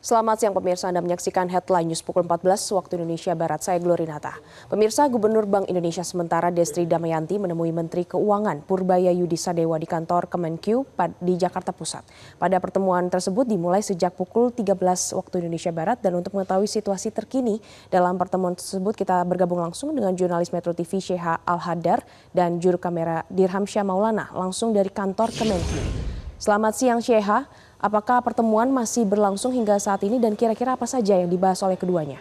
Selamat siang pemirsa, Anda menyaksikan Headline News pukul 14 waktu Indonesia Barat. Saya Glorinata. Pemirsa, Gubernur Bank Indonesia sementara Destri Damayanti menemui Menteri Keuangan Purbaya Yudisadewa di kantor Kemenq di Jakarta Pusat. Pada pertemuan tersebut dimulai sejak pukul 13 waktu Indonesia Barat, dan untuk mengetahui situasi terkini dalam pertemuan tersebut kita bergabung langsung dengan jurnalis Metro TV Sheha Al-Hadar dan juru kamera Dirhamsyah Maulana langsung dari kantor Kemenq. Selamat siang Sheha. Apakah pertemuan masih berlangsung hingga saat ini dan kira-kira apa saja yang dibahas oleh keduanya?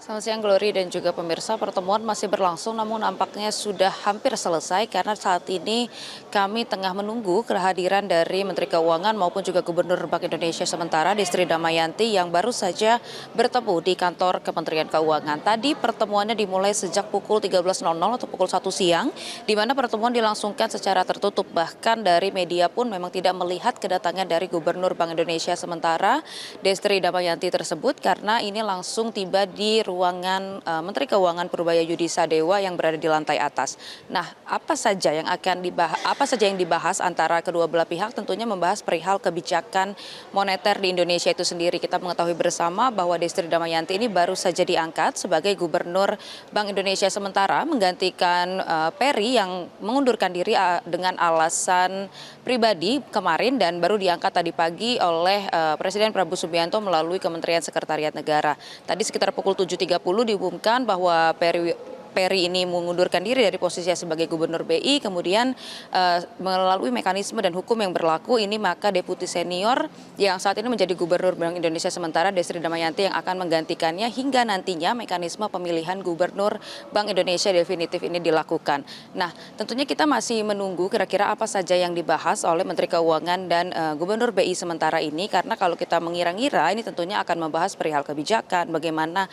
Selamat siang Glory dan juga pemirsa, pertemuan masih berlangsung namun nampaknya sudah hampir selesai karena saat ini kami tengah menunggu kehadiran dari Menteri Keuangan maupun juga Gubernur Bank Indonesia sementara Destri Damayanti yang baru saja bertemu di kantor Kementerian Keuangan. Tadi pertemuannya dimulai sejak pukul 13.00 atau pukul 1 siang di mana pertemuan dilangsungkan secara tertutup, bahkan dari media pun memang tidak melihat kedatangan dari Gubernur Bank Indonesia sementara Destri Damayanti tersebut karena ini langsung tiba di ruangan Menteri Keuangan Purbaya Yudisadewa yang berada di lantai atas. Nah, apa saja yang dibahas antara kedua belah pihak? Tentunya membahas perihal kebijakan moneter di Indonesia itu sendiri. Kita mengetahui bersama bahwa Destri Damayanti ini baru saja diangkat sebagai Gubernur Bank Indonesia sementara menggantikan Peri yang mengundurkan diri dengan alasan pribadi kemarin dan baru diangkat tadi pagi oleh Presiden Prabowo Subianto melalui Kementerian Sekretariat Negara. Tadi sekitar pukul 7.30 diumumkan bahwa Peri ini mengundurkan diri dari posisinya sebagai Gubernur BI, kemudian melalui mekanisme dan hukum yang berlaku ini maka Deputi Senior yang saat ini menjadi Gubernur Bank Indonesia sementara Destri Damayanti yang akan menggantikannya hingga nantinya mekanisme pemilihan Gubernur Bank Indonesia definitif ini dilakukan. Nah, tentunya kita masih menunggu kira-kira apa saja yang dibahas oleh Menteri Keuangan dan Gubernur BI sementara ini, karena kalau kita mengira-ngira ini tentunya akan membahas perihal kebijakan, bagaimana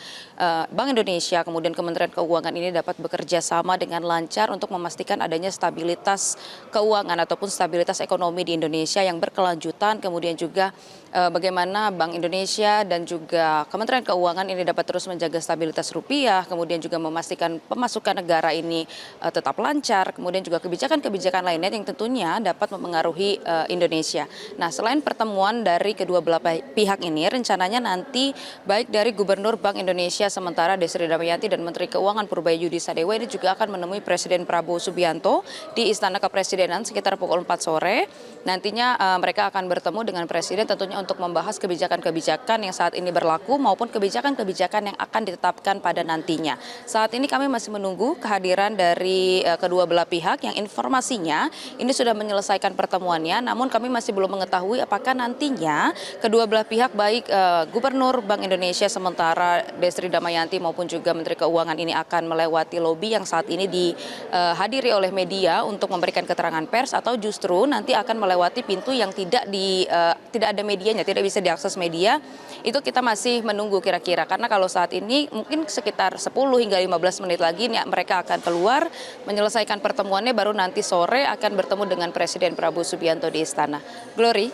Bank Indonesia kemudian Kementerian Keuangan ini dapat bekerja sama dengan lancar untuk memastikan adanya stabilitas keuangan ataupun stabilitas ekonomi di Indonesia yang berkelanjutan, kemudian juga bagaimana Bank Indonesia dan juga Kementerian Keuangan ini dapat terus menjaga stabilitas rupiah, kemudian juga memastikan pemasukan negara ini tetap lancar, kemudian juga kebijakan-kebijakan lainnya yang tentunya dapat mempengaruhi Indonesia. Nah, selain pertemuan dari kedua belah pihak ini, rencananya nanti baik dari Gubernur Bank Indonesia sementara Destri Damayanti dan Menteri Keuangan Purbaya Yudisadewa ini juga akan menemui Presiden Prabowo Subianto di Istana Kepresidenan sekitar pukul 4 sore. Nantinya mereka akan bertemu dengan Presiden tentunya untuk membahas kebijakan-kebijakan yang saat ini berlaku maupun kebijakan-kebijakan yang akan ditetapkan pada nantinya. Saat ini kami masih menunggu kehadiran dari kedua belah pihak yang informasinya ini sudah menyelesaikan pertemuannya, namun kami masih belum mengetahui apakah nantinya kedua belah pihak baik Gubernur Bank Indonesia sementara Destri Damayanti maupun juga Menteri Keuangan ini akan melewati lobi yang saat ini dihadiri oleh media untuk memberikan keterangan pers, atau justru nanti akan melewati pintu yang tidak ada medianya, tidak bisa diakses media. Itu kita masih menunggu kira-kira, karena kalau saat ini mungkin sekitar 10 hingga 15 menit lagi mereka akan keluar menyelesaikan pertemuannya, baru nanti sore akan bertemu dengan Presiden Prabowo Subianto di Istana. Glory.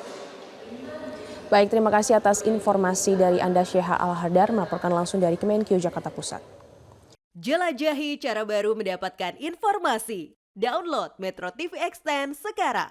Baik, terima kasih atas informasi dari Anda Sheha Al-Hadar melaporkan langsung dari Kemenq Jakarta Pusat. Jelajahi cara baru mendapatkan informasi. Download Metro TV Extend sekarang.